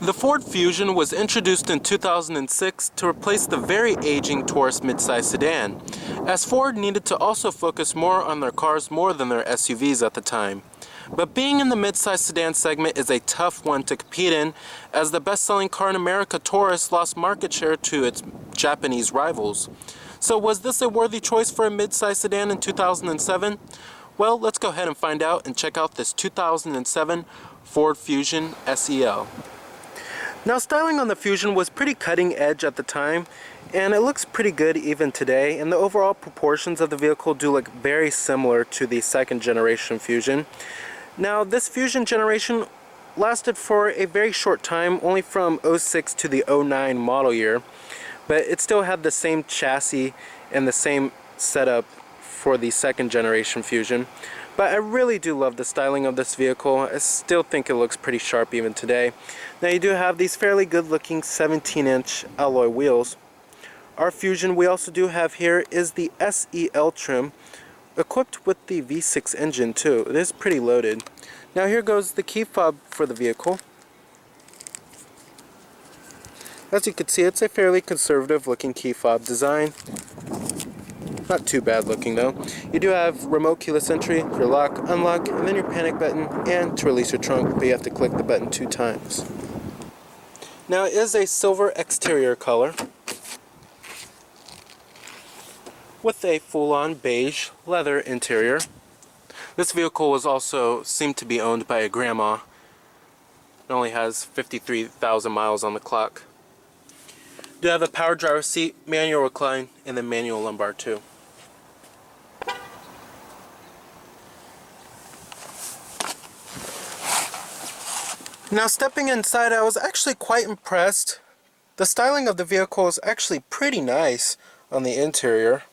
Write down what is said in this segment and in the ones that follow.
The Ford Fusion was introduced in 2006 to replace the very aging Taurus midsize sedan, as Ford needed to also focus more on their cars more than their SUVs at the time. But being in the midsize sedan segment is a tough one to compete in, as the best-selling car in America, Taurus, lost market share to its Japanese rivals. So was this a worthy choice for a midsize sedan in 2007? Well, let's go ahead and find out and check out this 2007 Ford Fusion SEL. Now, styling on the Fusion was pretty cutting edge at the time, and it looks pretty good even today, and the overall proportions of the vehicle do look very similar to the second generation Fusion. Now, this Fusion generation lasted for a very short time, only from 06 to the 09 model year, but it still had the same chassis and the same setup for the second generation Fusion. But I really do love the styling of this vehicle. I still think it looks pretty sharp even today. Now, you do have these fairly good looking 17-inch alloy wheels. Our Fusion we also do have here is the SEL trim, equipped with the V6 engine too. It is pretty loaded. Now, here goes the key fob for the vehicle. As you can see, it's a fairly conservative looking key fob design. Not too bad looking though. You do have remote keyless entry, your lock, unlock, and then your panic button, and to release your trunk, but you have to click the button 2 times. Now, it is a silver exterior color with a full-on beige leather interior. This vehicle was also seemed to be owned by a grandma. It only has 53,000 miles on the clock. You do have a power driver seat, manual recline, and then manual lumbar too. Now, stepping inside, I was actually quite impressed. The styling of the vehicle is actually pretty nice on the interior.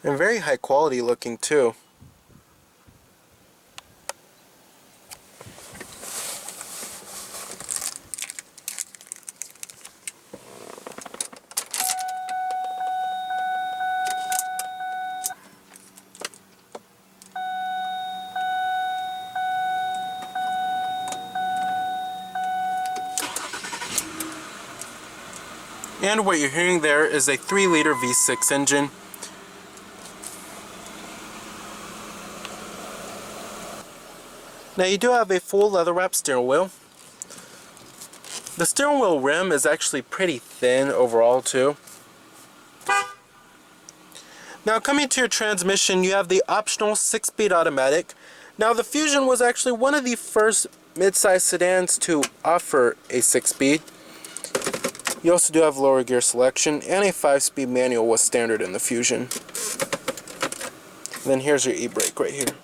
And very high quality looking too. And what you're hearing there is a 3-liter V6 engine. Now, you do have a full leather-wrapped steering wheel. The steering wheel rim is actually pretty thin overall too. Now, coming to your transmission, you have the optional 6-speed automatic. Now, the Fusion was actually one of the first mid-size sedans to offer a 6-speed. You also do have lower gear selection, and a 5-speed manual was standard in the Fusion. Then here's your e-brake right here.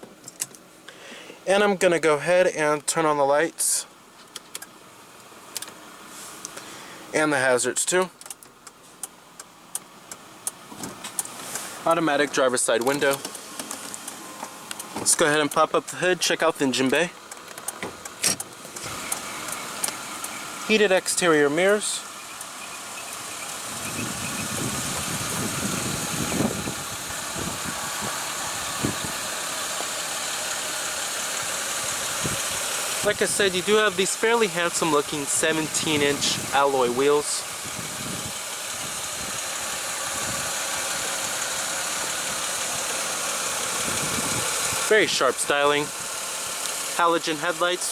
And I'm going to go ahead and turn on the lights. And the hazards too. Automatic driver's side window. Let's go ahead and pop up the hood, check out the engine bay. Heated exterior mirrors. Like I said, you do have these fairly handsome looking 17-inch alloy wheels. Very sharp styling. Halogen headlights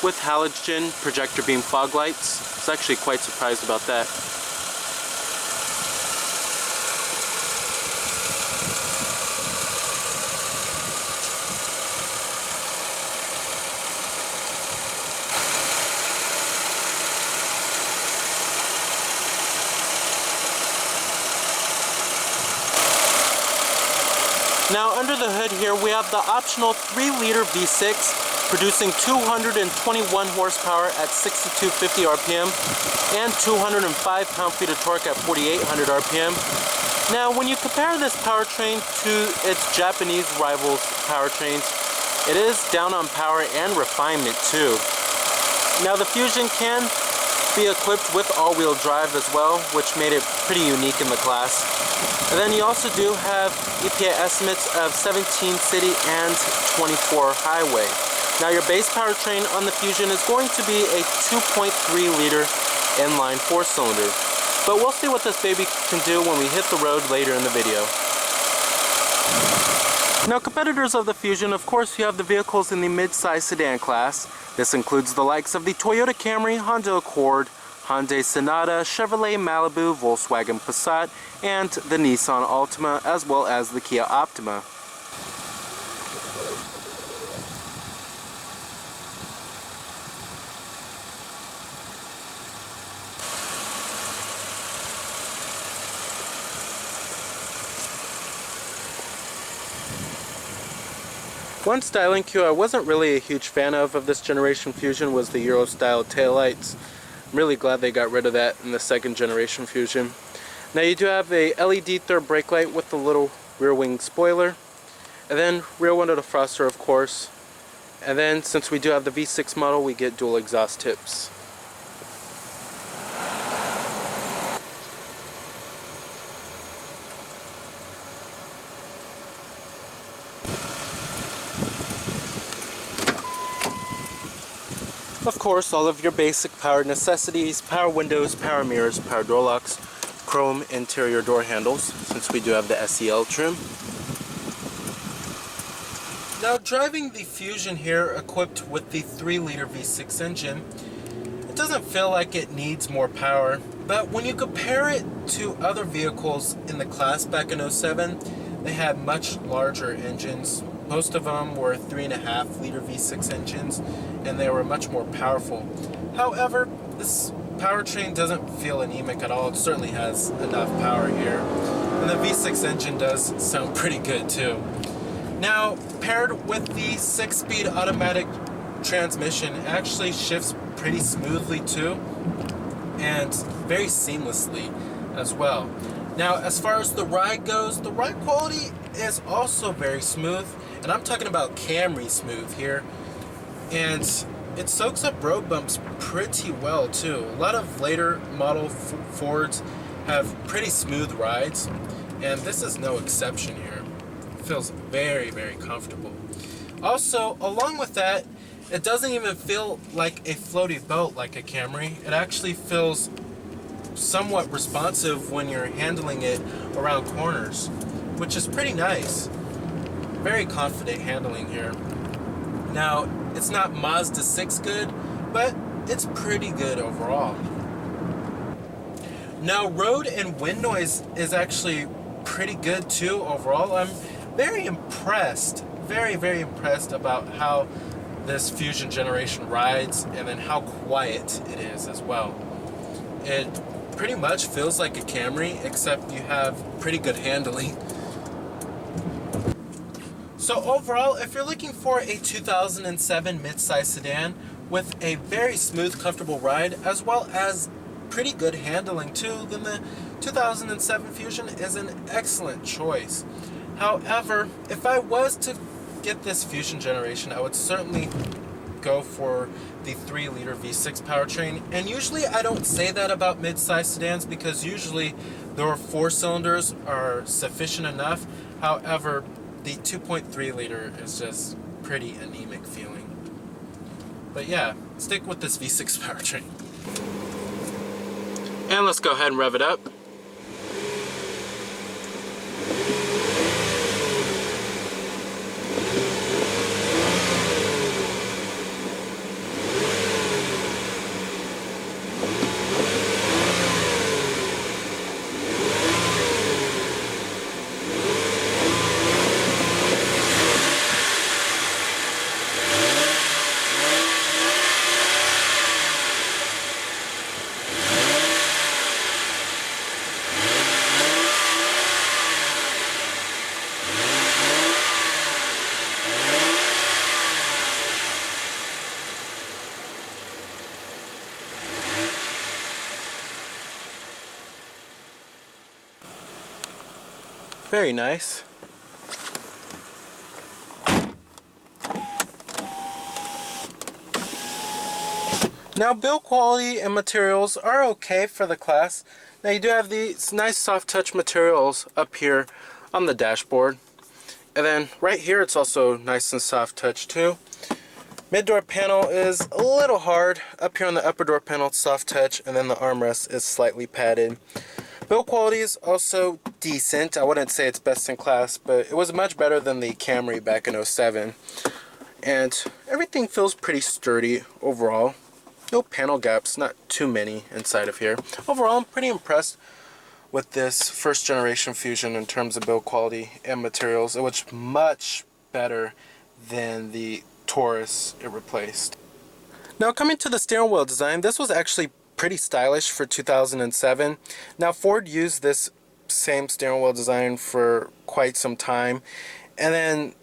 with halogen projector beam fog lights. I was actually quite surprised about that. Now, under the hood here, we have the optional 3-liter V6 producing 221 horsepower at 6,250 RPM and 205 pound-feet of torque at 4,800 RPM. Now, when you compare this powertrain to its Japanese rivals powertrains, it is down on power and refinement too. Now, the Fusion can be equipped with all-wheel drive as well, which made it pretty unique in the class. And then you also do have EPA estimates of 17 city and 24 highway. Now your base powertrain on the Fusion is going to be a 2.3 liter inline 4-cylinder. But we'll see what this baby can do when we hit the road later in the video. Now competitors of the Fusion, of course you have the vehicles in the mid-size sedan class. This includes the likes of the Toyota Camry, Honda Accord, Hyundai Sonata, Chevrolet Malibu, Volkswagen Passat, and the Nissan Altima, as well as the Kia Optima. One styling cue I wasn't really a huge fan of this generation Fusion was the Euro style taillights. I'm really glad they got rid of that in the second generation Fusion. Now you do have a LED third brake light with the little rear wing spoiler, and then rear window defroster of course, and then since we do have the V6 model we get dual exhaust tips. Of course, all of your basic power necessities, power windows, power mirrors, power door locks, chrome interior door handles, since we do have the SEL trim. Now driving the Fusion here equipped with the 3-liter V6 engine, it doesn't feel like it needs more power, but when you compare it to other vehicles in the class back in '07, they had much larger engines. Most of them were 3.5-liter V6 engines, and they were much more powerful. However, this powertrain doesn't feel anemic at all. It certainly has enough power here. And the V6 engine does sound pretty good too. Now, paired with the 6-speed automatic transmission, it actually shifts pretty smoothly too, and very seamlessly as well. Now, as far as the ride goes, the ride quality is also very smooth, and I'm talking about Camry smooth here. And it soaks up road bumps pretty well too. A lot of later model Fords have pretty smooth rides, and this is no exception here. It feels very, very comfortable. Also, along with that, it doesn't even feel like a floaty boat like a Camry. It actually feels somewhat responsive when you're handling it around corners, which is pretty nice. Very confident handling here. Now, it's not Mazda 6 good, but it's pretty good overall. Now, road and wind noise is actually pretty good too overall. I'm very impressed, very, very impressed about how this Fusion generation rides, and then how quiet it is as well. It pretty much feels like a Camry, except you have pretty good handling. So overall, if you're looking for a 2007 midsize sedan with a very smooth, comfortable ride, as well as pretty good handling too, then the 2007 Fusion is an excellent choice. However, if I was to get this Fusion generation, I would certainly go for the 3-liter V6 powertrain. And usually I don't say that about mid-size sedans, because usually their 4 cylinders are sufficient enough. However, the 2.3 liter is just pretty anemic feeling. But yeah, stick with this V6 powertrain. And let's go ahead and rev it up. Very nice. Now, build quality and materials are okay for the class. Now, you do have these nice soft touch materials up here on the dashboard. And then right here it's also nice and soft touch too. Mid-door panel is a little hard. Up here on the upper door panel, it's soft touch, and then the armrest is slightly padded. Build quality is also decent. I wouldn't say it's best in class, but it was much better than the Camry back in '07. And everything feels pretty sturdy overall. No panel gaps, not too many inside of here. Overall, I'm pretty impressed with this first generation Fusion in terms of build quality and materials. It was much better than the Taurus it replaced. Now coming to the steering wheel design, this was actually pretty stylish for 2007. Now Ford used this same steering wheel design for quite some time, and then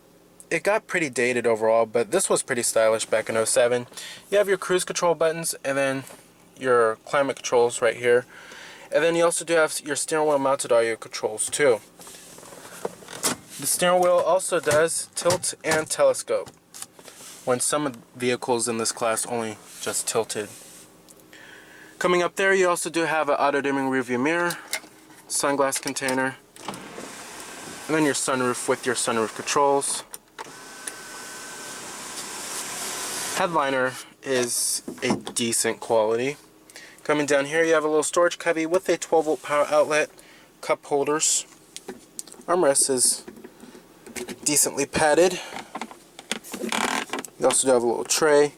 it got pretty dated overall, but this was pretty stylish back in '07. You have your cruise control buttons and then your climate controls right here. And then you also do have your steering wheel mounted audio controls too. The steering wheel also does tilt and telescope, when some of the vehicles in this class only just tilted. Coming up there, you also do have an auto-dimming rearview mirror, sunglass container, and then your sunroof with your sunroof controls. Headliner is a decent quality. Coming down here, you have a little storage cubby with a 12-volt power outlet, cup holders. Armrest is decently padded. You also do have a little tray.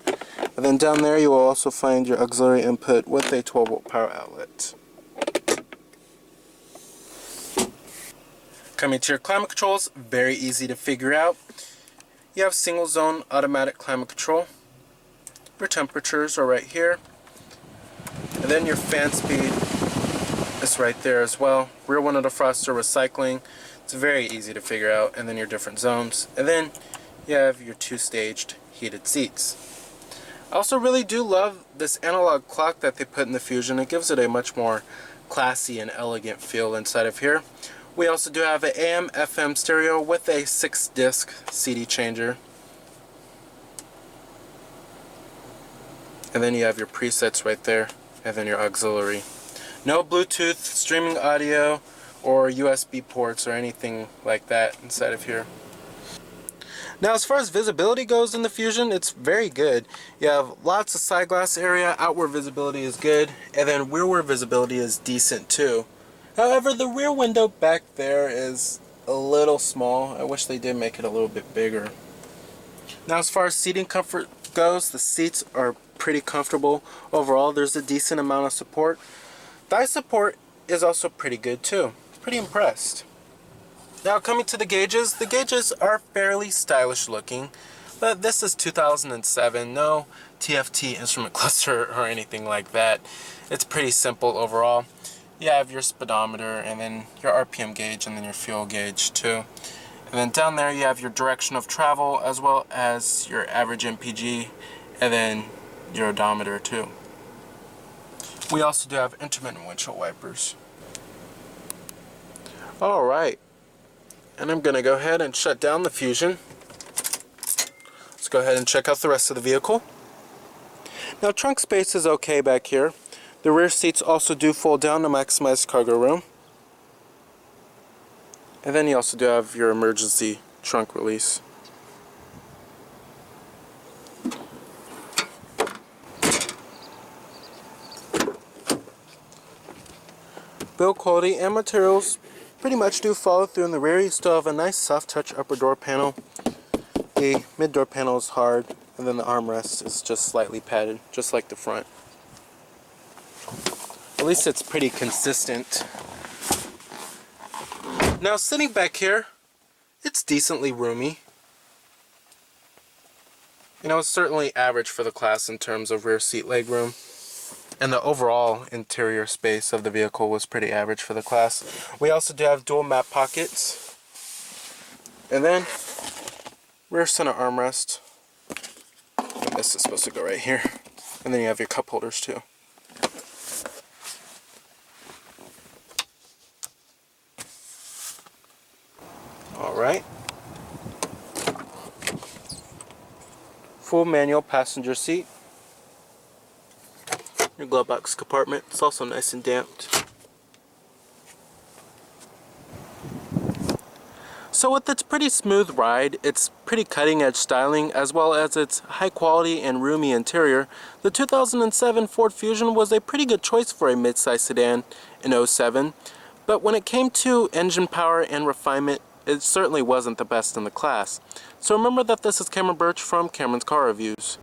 And then down there, you will also find your auxiliary input with a 12-volt power outlet. Coming to your climate controls, very easy to figure out. You have single zone automatic climate control. Your temperatures are right here. And then your fan speed is right there as well. Rear window defroster recycling. It's very easy to figure out. And then your different zones. And then you have your two-staged heated seats. I also really do love this analog clock that they put in the Fusion. It gives it a much more classy and elegant feel inside of here. We also do have an AM/FM stereo with a 6-disc CD changer. And then you have your presets right there, and then your auxiliary. No Bluetooth, streaming audio, or USB ports or anything like that inside of here. Now as far as visibility goes in the Fusion, it's very good. You have lots of side glass area, outward visibility is good, and then rearward visibility is decent too. However, the rear window back there is a little small. I wish they did make it a little bit bigger. Now as far as seating comfort goes, the seats are pretty comfortable. Overall, there's a decent amount of support. Thigh support is also pretty good too. Pretty impressed. Now coming to the gauges are fairly stylish looking, but this is 2007, no TFT instrument cluster or anything like that. It's pretty simple overall. You have your speedometer and then your RPM gauge and then your fuel gauge too. And then down there you have your direction of travel as well as your average MPG and then your odometer too. We also do have intermittent windshield wipers. Alright, and I'm going to go ahead and shut down the Fusion. Let's go ahead and check out the rest of the vehicle. Now trunk space is okay back here. The rear seats also do fold down to maximize cargo room. And then you also do have your emergency trunk release. Build quality and materials pretty much do follow through in the rear. You still have a nice soft touch upper door panel. The mid door panel is hard, and then the armrest is just slightly padded, just like the front. At least it's pretty consistent. Now sitting back here, it's decently roomy. You know, it's certainly average for the class in terms of rear seat legroom. And the overall interior space of the vehicle was pretty average for the class. We also do have dual map pockets. And then rear center armrest. And this is supposed to go right here. And then you have your cup holders too. Alright. Full manual passenger seat. Your glove box compartment. It's also nice and damped. So with its pretty smooth ride, its pretty cutting-edge styling, as well as its high-quality and roomy interior, the 2007 Ford Fusion was a pretty good choice for a midsize sedan in '07. But when it came to engine power and refinement, it certainly wasn't the best in the class. So remember that this is Cameron Birch from Cameron's Car Reviews.